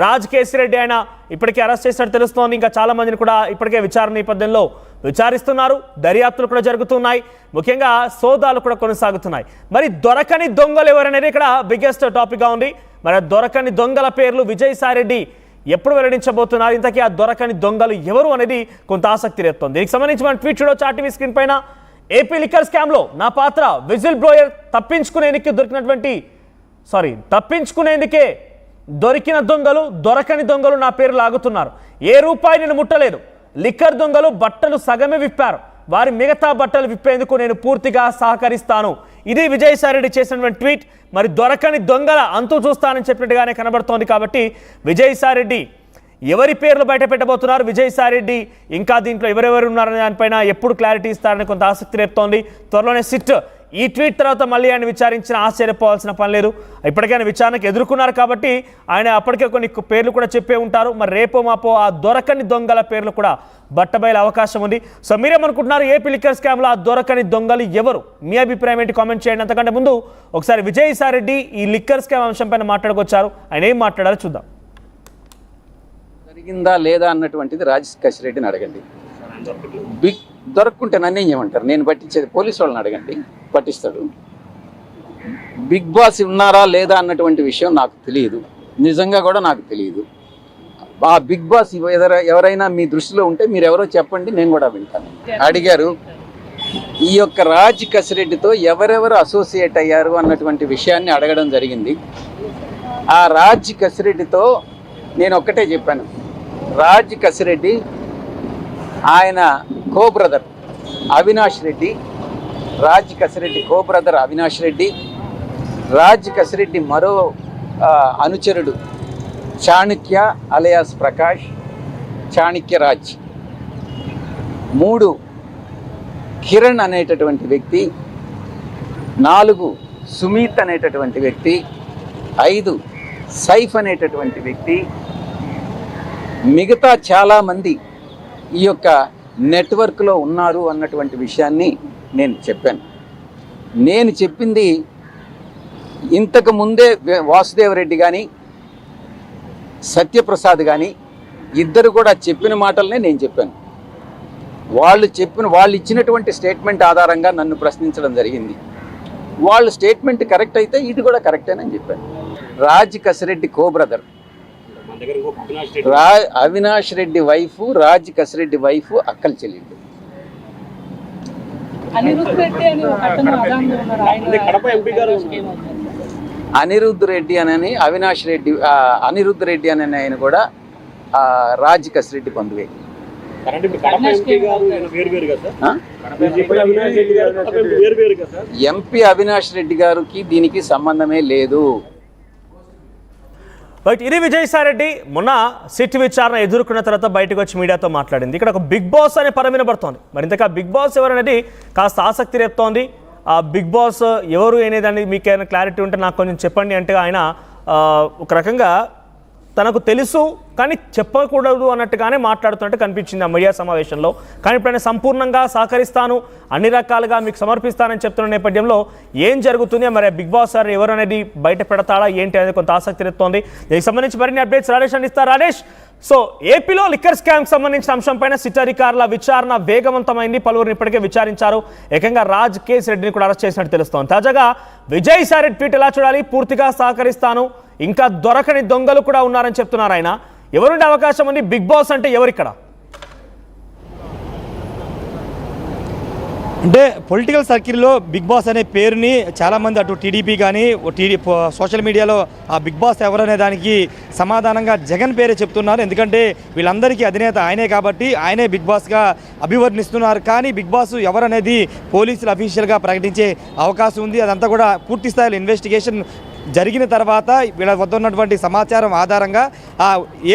రాజ్ కేసిరెడ్డి ఆయన ఇప్పటికే అరెస్ట్ చేసినట్టు తెలుస్తోంది. ఇంకా చాలా మందిని కూడా ఇప్పటికే విచారణ నేపథ్యంలో విచారిస్తున్నారు. దర్యాప్తులు కూడా జరుగుతున్నాయి. ముఖ్యంగా సోదాలు కూడా కొనసాగుతున్నాయి. మరి దొరకని దొంగలు ఎవరనేది ఇక్కడ బిగ్గెస్ట్ టాపిక్గా ఉంది. మరి దొరకని దొంగల పేర్లు విజయసాయిరెడ్డి ఎప్పుడు వెల్లడించబోతున్నారు? ఇంతకీ ఆ దొరకని దొంగలు ఎవరు అనేది కొంత ఆసక్తి రేపుతోంది. దీనికి సంబంధించి మన ట్వీట్ చూడొచ్చు ఆర్టీవీ స్క్రీన్ పైన. ఏపీ లిక్కర్ స్కామ్లో నా పాత్ర, విజిల్ బ్లోయర్ తప్పించుకునేందుకే దొరికిన దొంగలు, దొరకని దొంగలు నా పేరు లాగుతున్నారు. ఏ రూపాయి నేను ముట్టలేదు. లిక్కర్ దొంగలు బట్టలు సగమే విప్పారు. వారి మిగతా బట్టలు విప్పేందుకు నేను పూర్తిగా సహకరిస్తాను. ఇది విజయసాయిరెడ్డి చేసినటువంటి ట్వీట్. మరి దొరకని దొంగల అంతు చూస్తానని చెప్పినట్టుగానే కనబడుతోంది. కాబట్టి విజయసాయిరెడ్డి ఎవరి పేర్లు బయట పెట్టబోతున్నారు, విజయసాయిరెడ్డి ఇంకా దీంట్లో ఎవరెవరు ఉన్నారనే దానిపైన ఎప్పుడు క్లారిటీ ఇస్తారని కొంత ఆసక్తి రేపుతోంది. త్వరలోనే సిట్ ఈ ట్వీట్ తర్వాత మళ్ళీ ఆయన విచారించిన ఆశ్చర్యపోవాల్సిన పని లేదు. ఇప్పటికైనా విచారణకు ఎదుర్కొన్నారు కాబట్టి ఆయన అప్పటికే కొన్ని పేర్లు కూడా చెప్పే ఉంటారు. మరి రేపో మాపో ఆ దొరకని దొంగల పేర్లు కూడా బట్టబయలు అవకాశం ఉంది. సో మీరేమనుకుంటున్నారు? ఏపీ లిక్కర్ స్కామ్లో ఆ దొరకని దొంగలు ఎవరు? మీ అభిప్రాయం ఏంటి? కామెంట్ చేయండి. అంతకంటే ముందు ఒకసారి విజయసాయిరెడ్డి ఈ లిక్కర్ స్కామ్ అంశం పైన మాట్లాడుకొచ్చారు. ఆయన ఏం మాట్లాడారో చూద్దాం. జరిగిందా లేదా అన్నటువంటిది రాజ్ కసిరెడ్డిని అడగండి. దొరక్కుంటే నన్ను ఏం చేయమంటారు? నేను పట్టించేది పోలీసు వాళ్ళని అడగండి, పట్టిస్తాడు. బిగ్ బాస్ ఉన్నారా లేదా అన్నటువంటి విషయం నాకు తెలియదు, నిజంగా కూడా నాకు తెలియదు. ఆ బిగ్ బాస్ ఎవరైనా మీ దృష్టిలో ఉంటే మీరు ఎవరో చెప్పండి, నేను కూడా వింటాను. అడిగారు ఈ యొక్క రాజ్ కసిరెడ్డితో ఎవరెవరు అసోసియేట్ అయ్యారు అన్నటువంటి విషయాన్ని అడగడం జరిగింది. ఆ రాజ్ కసిరెడ్డితో నేను ఒక్కటే చెప్పాను, రాజ్ కసిరెడ్డి ఆయన కో brother Avinash Reddy, Raj Kasireddy co brother Avinash Reddy, Raj Kasireddy మరో అనుచరుడు చాణక్య అలియాస్ ప్రకాష్, చాణక్య రాజ్, 3 కిరణ్ అనేటటువంటి వ్యక్తి, 4 సుమీత్ అనేటటువంటి వ్యక్తి, 5 సైఫ్ అనేటటువంటి వ్యక్తి, మిగతా చాలామంది ఈ యొక్క నెట్వర్క్లో ఉన్నారు అన్నటువంటి విషయాన్ని నేను చెప్పాను. నేను చెప్పింది ఇంతకు ముందే వాసుదేవరెడ్డి కానీ సత్యప్రసాద్ కానీ ఇద్దరు కూడా చెప్పిన మాటలనే నేను చెప్పాను. వాళ్ళు ఇచ్చినటువంటి స్టేట్మెంట్ ఆధారంగా నన్ను ప్రశ్నించడం జరిగింది. వాళ్ళు స్టేట్మెంట్ కరెక్ట్ అయితే ఇది కూడా కరెక్టేనని చెప్పాను. Raj Kasireddy co brother Avinash Reddy wife, Raj Kasireddy wife అక్కల చెల్లెళ్ళు. అనిరుద్ధ్ రెడ్డి అని అవినాష్ రెడ్డి, అనిరుద్ధ్ రెడ్డి అని ఆయన కూడా రాజ్ కసిరెడ్డి బంధువే. ఎంపీ అవినాష్ రెడ్డి గారికి దీనికి సంబంధమే లేదు. రైట్, ఇది విజయసాయిరెడ్డి మొన్న సిట్ విచారణ ఎదుర్కొన్న తర్వాత బయటకు వచ్చి మీడియాతో మాట్లాడింది. ఇక్కడ ఒక బిగ్ బాస్ అనే పదం వినబడుతోంది. మరి ఇంతకా బిగ్ బాస్ ఎవరనేది కాస్త ఆసక్తి రేపుతోంది. ఆ బిగ్ బాస్ ఎవరు అనేదాన్ని మీకు ఏమైనా క్లారిటీ ఉంటే నాకు కొంచెం చెప్పండి అంటే ఆయన ఒక రకంగా తనకు తెలుసు కానీ చెప్పకూడదు అన్నట్టుగానే మాట్లాడుతున్నట్టు కనిపించింది ఆ మీడియా సమావేశంలో. కానీ ఇప్పుడు ఆయన సంపూర్ణంగా సహకరిస్తాను, అన్ని రకాలుగా మీకు సమర్పిస్తానని చెప్తున్న నేపథ్యంలో ఏం జరుగుతుంది, మరి బిగ్ బాస్ సార్ ఎవరు అనేది బయట పెడతాడా ఏంటి అనేది కొంత ఆసక్తి ఎత్తుంది. దీనికి సంబంధించి మరిన్ని అప్డేట్స్ రాజేష్ అందిస్తారు. రాజేష్, సో ఏపీలో లిక్కర్ స్కామ్కి సంబంధించిన అంశంపైన సిట్ అధికారుల విచారణ వేగవంతమైంది. పలువురిని ఇప్పటికే విచారించారు. ఏకంగా రాజ్ కేసిరెడ్డిని కూడా అరెస్ట్ చేసినట్టు తెలుస్తోంది. తాజాగా విజయసాయిరెడ్డి ట్వీట్ ఎలా చూడాలి? పూర్తిగా సహకరిస్తాను, ఇంకా దొరకని దొంగలు కూడా ఉన్నారని చెప్తున్నారు ఆయన. ఎవరుండే అవకాశం ఉంది? బిగ్ బాస్ అంటే ఎవరిక్కడ? అంటే పొలిటికల్ సర్కిల్లో బిగ్ బాస్ అనే పేరుని చాలామంది అటు టీడీపీ కానీ సోషల్ మీడియాలో ఆ బిగ్ బాస్ ఎవరనే దానికి సమాధానంగా జగన్ పేరే చెప్తున్నారు. ఎందుకంటే వీళ్ళందరికీ అధినేత ఆయనే కాబట్టి ఆయనే బిగ్ బాస్గా అభివర్ణిస్తున్నారు. కానీ బిగ్ బాస్ ఎవరనేది పోలీసులు అఫీషియల్గా ప్రకటించే అవకాశం ఉంది. అదంతా కూడా పూర్తి స్థాయిలో ఇన్వెస్టిగేషన్ జరిగిన తర్వాత వీళ్ళ వద్ద ఉన్నటువంటి సమాచారం ఆధారంగా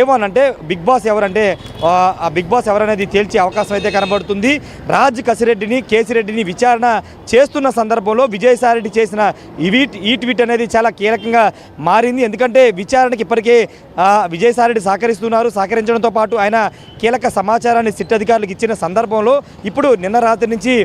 ఏమనంటే బిగ్ బాస్ ఎవరంటే ఆ బిగ్ బాస్ ఎవరనేది తేల్చే అవకాశం అయితే కనబడుతుంది. రాజ్ కసిరెడ్డిని, కేసిరెడ్డిని విచారణ చేస్తున్న సందర్భంలో విజయసాయిరెడ్డి చేసిన ఈ ట్వీట్ అనేది చాలా కీలకంగా మారింది. ఎందుకంటే విచారణకి ఇప్పటికే విజయసాయిరెడ్డి సహకరించడంతో పాటు ఆయన కీలక సమాచారాన్ని సిట్ అధికారులకు ఇచ్చిన సందర్భంలో ఇప్పుడు నిన్న రాత్రి నుంచి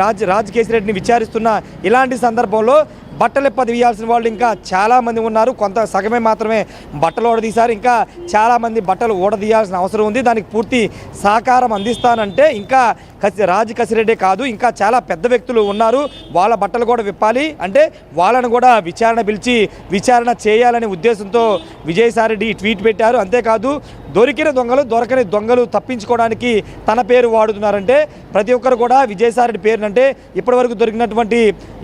రాజ్ కేసిరెడ్డిని విచారిస్తున్న ఇలాంటి సందర్భంలో బట్టలు తీయాల్సిన వాళ్ళు ఇంకా చాలామంది ఉన్నారు. కొంత సగమే మాత్రమే బట్టలు ఊడదీశారు. ఇంకా చాలామంది బట్టలు ఊడదీయాల్సిన అవసరం ఉంది. దానికి పూర్తి సహకారం అందిస్తానంటే ఇంకా రాజ్ కసిరెడ్డి కాదు, ఇంకా చాలా పెద్ద వ్యక్తులు ఉన్నారు, వాళ్ళ బట్టలు కూడా విప్పాలి అంటే వాళ్ళను కూడా విచారణ పిలిచి విచారణ చేయాలనే ఉద్దేశంతో విజయసాయిరెడ్డి ట్వీట్ పెట్టారు. అంతేకాదు దొరికిన దొంగలు దొరకని దొంగలు తప్పించుకోవడానికి తన పేరు వాడుతున్నారంటే ప్రతి ఒక్కరు కూడా విజయసాయిరెడ్డి పేరునంటే ఇప్పటివరకు దొరికినటువంటి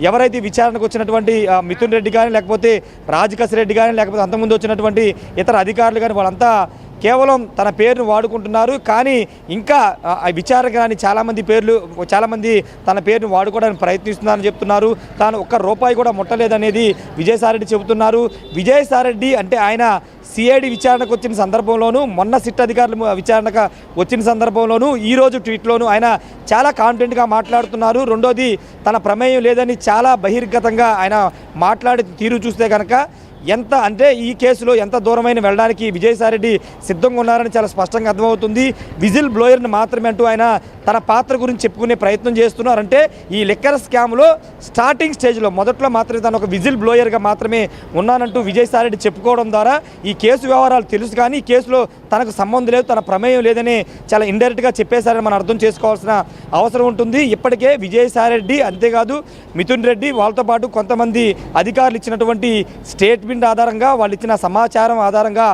ఎవరైతే విచారణకు వచ్చినటువంటి మిథున్ రెడ్డి కానీ లేకపోతే రాజ్ కసిరెడ్డి కానీ లేకపోతే అంతకుముందు వచ్చినటువంటి ఇతర అధికారులు కానీ వాళ్ళంతా కేవలం తన పేరును వాడుకుంటున్నారు. కానీ ఇంకా విచారణ కానీ చాలామంది తన పేరును వాడుకోవడానికి ప్రయత్నిస్తున్నారని చెప్తున్నారు. తాను ఒక్క రూపాయి కూడా ముట్టలేదనేది విజయసాయిరెడ్డి చెబుతున్నారు. విజయసాయిరెడ్డి అంటే ఆయన సిఐడి విచారణకు వచ్చిన సందర్భంలోనూ మొన్న సిట్ అధికారులు విచారణకు వచ్చిన సందర్భంలోనూ ఈరోజు ట్వీట్లోనూ ఆయన చాలా కాన్ఫిడెంట్గా మాట్లాడుతున్నారు. రెండోది తన ప్రమేయం లేదని చాలా బహిర్గతంగా ఆయన మాట్లాడే తీరు చూస్తే కనుక ఎంత అంటే ఈ కేసులో ఎంత దూరమైన వెళ్ళడానికి విజయసాయిరెడ్డి సిద్ధంగా ఉన్నారని చాలా స్పష్టంగా అర్థమవుతుంది. విజిల్ బ్లోయర్ని మాత్రమే అంటూ ఆయన తన పాత్ర గురించి చెప్పుకునే ప్రయత్నం చేస్తున్నారంటే ఈ లిక్కర్ స్కామ్లో స్టార్టింగ్ స్టేజ్లో మొదట్లో మాత్రమే తను ఒక విజిల్ బ్లోయర్గా మాత్రమే ఉన్నానంటూ విజయసాయిరెడ్డి చెప్పుకోవడం ద్వారా ఈ కేసు వ్యవహారాలు తెలుసు కానీ ఈ కేసులో తనకు సంబంధం లేదు, తన ప్రమేయం లేదని చాలా ఇండైరెక్ట్గా చెప్పేశారని మనం అర్థం చేసుకోవాల్సిన అవసరం ఉంటుంది. ఇప్పటికే విజయసాయిరెడ్డి అంతేకాదు మిథున్ రెడ్డి వాళ్ళతో పాటు కొంతమంది అధికారులు ఇచ్చినటువంటి స్టేట్మెంట్ ఆధారంగా వాళ్ళు ఇచ్చిన సమాచారం ఆధారంగా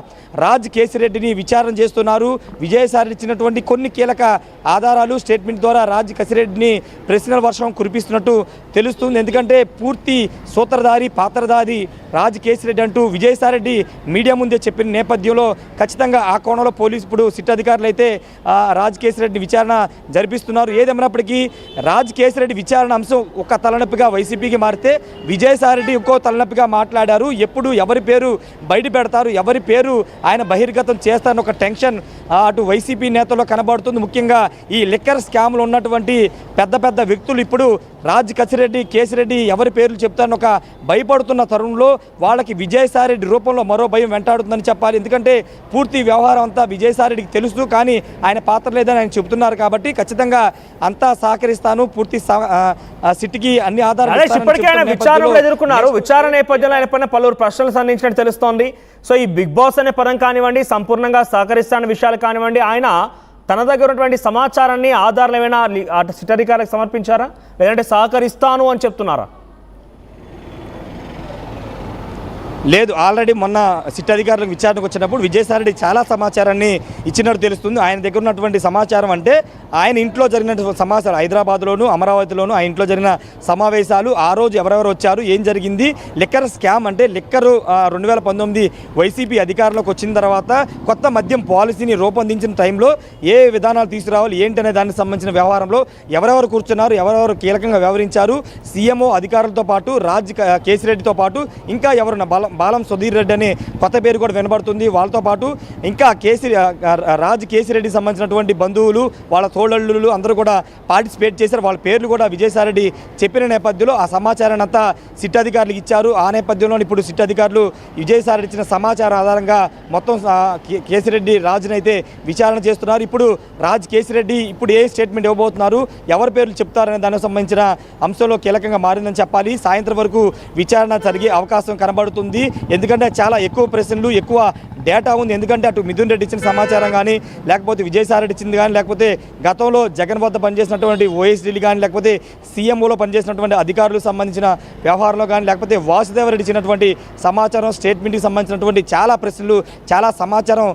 రాజ్ కేసిరెడ్డిని విచారణ చేస్తున్నారు. విజయసాయిరెడ్డి ఇచ్చినటువంటి కొన్ని కీలక ఆధారాలు స్టేట్మెంట్ ద్వారా రాజ్ కసిరెడ్డిని ప్రశ్నల వర్షం కురిపిస్తున్నట్టు తెలుస్తుంది. ఎందుకంటే పూర్తి సూత్రధారి పాత్రధారి రాజ్ కేసిరెడ్డి అంటూ విజయసాయిరెడ్డి మీడియా ముందే చెప్పిన నేపథ్యంలో ఖచ్చితంగా ఆ కోణంలో పోలీసు ఇప్పుడు సిట్ అధికారులు అయితే రాజ్ కేసిరెడ్డిని విచారణ జరిపిస్తున్నారు. ఏదేమైనప్పటికీ రాజ్ కేసిరెడ్డి విచారణ అంశం ఒక తలనొప్పిగా వైసీపీకి మారితే విజయసాయిరెడ్డి ఇంకో తలనొప్పిగా మాట్లాడారు. ఎప్పుడు ఎవరి పేరు బయట పెడతారు, ఎవరి పేరు ఆయన బహిర్గతం చేస్తారని ఒక టెన్షన్ అటు వైసీపీ నేతల్లో కనబడుతుంది. ముఖ్యంగా ఈ లిక్కర్ స్కామ్లో ఉన్నటువంటి పెద్ద పెద్ద వ్యక్తులు ఇప్పుడు రాజ్ కసిరెడ్డి కేసిరెడ్డి ఎవరి పేర్లు చెప్తారని ఒక భయపడుతున్న తరుణంలో వాళ్ళకి విజయసాయిరెడ్డి రూపంలో మరో భయం వెంటాడుతుందని చెప్పాలి. ఎందుకంటే పూర్తి వ్యవహారం అంతా విజయసాయిరెడ్డికి తెలుసు కానీ ఆయన పాత్ర లేదని ఆయన చెబుతున్నారు కాబట్టి ఖచ్చితంగా అంతా సహకరిస్తాను, పూర్తి సిట్కి అన్ని ఆధారాలు ఎదుర్కొన్నారు. విచారణ నేపథ్యంలో ఆయన పైన పలువురు ప్రశ్నలు సంధించినట్టు తెలుస్తోంది. సో ఈ బిగ్ బాస్ అనే పదం కానివ్వండి, సంపూర్ణంగా సహకరిస్తాన విషయాలు కానివ్వండి, ఆయన తన దగ్గర ఉన్నటువంటి సమాచారాన్ని ఆధారాలు ఏమైనా అటు సిట్ అధికారులకు సమర్పించారా లేదంటే సహకరిస్తాను అని చెప్తున్నారా? లేదు, ఆల్రెడీ మొన్న సిట్ అధికారులకు విచారణకు వచ్చినప్పుడు విజయసాయిరెడ్డి చాలా సమాచారాన్ని ఇచ్చినట్టు తెలుస్తుంది. ఆయన దగ్గర ఉన్నటువంటి సమాచారం అంటే ఆయన ఇంట్లో జరిగిన సమాచారం హైదరాబాద్లోను అమరావతిలోను ఆ ఇంట్లో జరిగిన సమావేశాలు, ఆ రోజు ఎవరెవరు వచ్చారు, ఏం జరిగింది, లిక్కర్ స్కామ్ అంటే లిక్కరు 2019 వైసీపీ అధికారంలోకి వచ్చిన తర్వాత కొత్త మద్యం పాలసీని రూపొందించిన టైంలో ఏ విధానాలు తీసుకురావాలి ఏంటి అనే దానికి సంబంధించిన వ్యవహారంలో ఎవరెవరు కూర్చున్నారు, ఎవరెవరు కీలకంగా వ్యవహరించారు, సీఎంఓ అధికారులతో పాటు రాజ్ కేసిరెడ్డితో పాటు ఇంకా ఎవరు బాలం సుధీర్ రెడ్డి అనే కొత్త పేరు కూడా వినబడుతుంది. వాళ్ళతో పాటు ఇంకా రాజ్ కేసిరెడ్డికి సంబంధించినటువంటి బంధువులు వాళ్ళ తోడళ్ళు అందరూ కూడా పార్టిసిపేట్ చేశారు. వాళ్ళ పేర్లు కూడా విజయసాయిరెడ్డి చెప్పిన నేపథ్యంలో ఆ సమాచారాన్ని అంతా సిట్ అధికారులకు ఇచ్చారు. ఆ నేపథ్యంలో ఇప్పుడు సిట్ అధికారులు విజయసాయిరెడ్డి ఇచ్చిన సమాచారం ఆధారంగా మొత్తం కేసిరెడ్డి రాజుని అయితే విచారణ చేస్తున్నారు. ఇప్పుడు రాజ్ కేసిరెడ్డి ఇప్పుడు ఏ స్టేట్మెంట్ ఇవ్వబోతున్నారు, ఎవరి పేర్లు చెప్తారనే దానికి సంబంధించిన అంశంలో కీలకంగా మారిందని చెప్పాలి. సాయంత్రం వరకు విచారణ జరిగే అవకాశం కనబడుతుంది. ఎందుకంటే చాలా ఎక్కువ ప్రశ్నలు ఎక్కువ డేటా ఉంది. ఎందుకంటే అటు మిథున్ రెడ్డి ఇచ్చిన సమాచారం కానీ లేకపోతే విజయసాయిరెడ్డి ఇచ్చింది కానీ లేకపోతే గతంలో జగన్ వద్ద పనిచేసినటువంటి ఓఎస్డీలు కానీ లేకపోతే సీఎంఓలో పనిచేసినటువంటి అధికారులకు సంబంధించిన వ్యవహారంలో కానీ లేకపోతే వాసుదేవరెడ్డి ఇచ్చినటువంటి సమాచారం స్టేట్మెంట్కి సంబంధించినటువంటి చాలా ప్రశ్నలు చాలా సమాచారం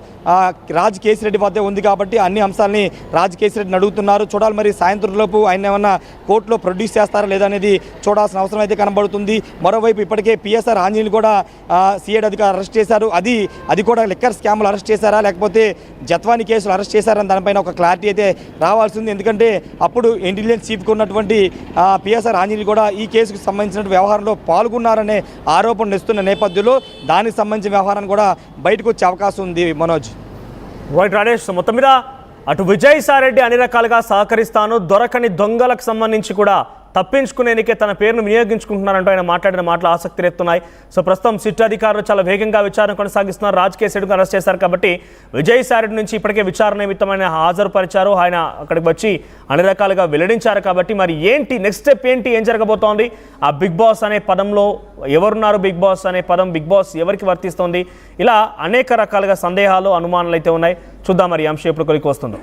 రాజ్ కేసిరెడ్డి వద్దే ఉంది కాబట్టి అన్ని అంశాలని రాజ్ కేసిరెడ్డిని అడుగుతున్నారు. చూడాలి మరి సాయంత్రంలోపు ఆయన ఏమన్నా కోర్టులో ప్రొడ్యూస్ చేస్తారా లేదా అనేది చూడాల్సిన అవసరం అయితే కనబడుతుంది. మరోవైపు ఇప్పటికే పిఎస్ఆర్ ఆంజనేయులు కూడా సిఐడి అధికారులు అరెస్ట్ చేశారు. అది కూడా లిక్కర్ స్కామ్లు అరెస్ట్ చేశారా లేకపోతే జత్వానీ కేసులు అరెస్ట్ చేశారని దానిపైన ఒక క్లారిటీ అయితే రావాల్సి ఉంది. ఎందుకంటే అప్పుడు ఇంటెలిజెన్స్ చీఫ్కి ఉన్నటువంటి పిఎస్ఆర్ ఆంజనేయులు కూడా ఈ కేసుకు సంబంధించిన వ్యవహారంలో పాల్గొన్నారనే ఆరోపణలు ఇస్తున్న నేపథ్యంలో దానికి సంబంధించిన వ్యవహారాన్ని కూడా బయటకు వచ్చే అవకాశం ఉంది. మనోజ్ రైట్ రాజేష్, మొత్తం మీద అటు విజయసాయిరెడ్డి అన్ని రకాలుగా సహకరిస్తాను, దొరకని దొంగలకు సంబంధించి కూడా తప్పించుకునేందుకే తన పేరును వినియోగించుకుంటున్నారంటూ ఆయన మాట్లాడిన మాటలు ఆసక్తి రేపుతున్నాయి. సో ప్రస్తుతం సిట్ అధికారులు చాలా వేగంగా విచారణ కొనసాగిస్తున్నారు. రాజకేశ్ అరెస్ట్ చేశారు కాబట్టి విజయసాయిరెడ్డి నుంచి ఇప్పటికే విచారణ నిమిత్తమైన హాజరుపరిచారు. ఆయన అక్కడికి వచ్చి అన్ని రకాలుగా వెల్లడించారు కాబట్టి మరి ఏంటి నెక్స్ట్ స్టెప్ ఏంటి, ఏం జరగబోతోంది? ఆ బిగ్ బాస్ అనే పదంలో ఎవరున్నారు? బిగ్ బాస్ అనే పదం బిగ్ బాస్ ఎవరికి వర్తిస్తోంది? ఇలా అనేక రకాలుగా సందేహాలు, అనుమానాలు అయితే ఉన్నాయి. చూద్దాం మరి ఈ అంశం ఎప్పుడు కొలికి వస్తుందో.